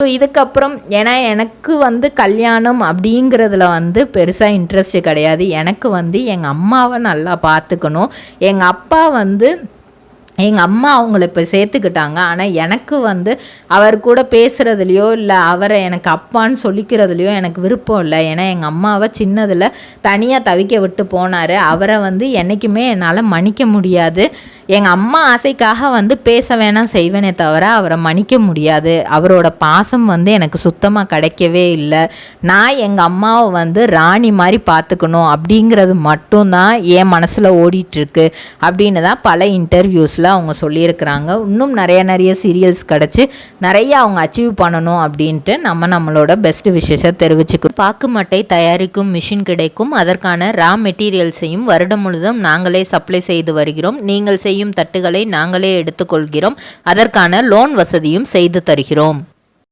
So இதுக்கப்புறம் ஏன்னா எனக்கு வந்து கல்யாணம் அப்படிங்கிறதுல வந்து பெருசாக இன்ட்ரெஸ்ட் கிடையாது. எனக்கு வந்து எங்கள் அம்மாவை நல்லா பார்த்துக்கணும். எங்கள் அப்பா வந்து எங்கள் அம்மா அவங்கள இப்போ சேர்த்துக்கிட்டாங்க. ஆனால் எனக்கு வந்து அவர் கூட பேசுகிறதுலையோ இல்லை அவரை எனக்கு அப்பான்னு சொல்லிக்கிறதுலையோ எனக்கு விருப்பம் இல்லை. ஏன்னா எங்கள் அம்மாவை சின்னதில் தனியாக தவிக்க விட்டு போனார். அவரை வந்து என்றைக்குமே என்னால் மன்னிக்க முடியாது. எங்கள் அம்மா ஆசைக்காக வந்து பேச வேணாம் செய்வேனே தவிர அவரை மன்னிக்க முடியாது. அவரோட பாசம் வந்து எனக்கு சுத்தமாக கிடைக்கவே இல்லை. நான் எங்கள் அம்மாவை வந்து ராணி மாதிரி பார்த்துக்கணும் அப்படிங்கிறது மட்டும்தான் என் மனசில் ஓடிட்டுருக்கு அப்படின்னு தான் பல இன்டர்வியூஸில் அவங்க சொல்லியிருக்கிறாங்க. இன்னும் நிறைய சீரியல்ஸ் கிடச்சி நிறைய அவங்க அச்சீவ் பண்ணணும் அப்படின்ட்டு நம்மளோட பெஸ்ட் விஷஸை தெரிவிச்சுக்கும். பாக்கு மட்டை தயாரிக்கும் மிஷின் கிடைக்கும். அதற்கான ரா மெட்டீரியல்ஸையும் வருடம் முழுதும் நாங்களே சப்ளை செய்து வருகிறோம். நீங்கள் செய்யும் தட்டுகளை நாங்களே எடுத்துக்கொள்கிறோம். அதற்கான லோன் வசதியும் செய்து தருகிறோம்.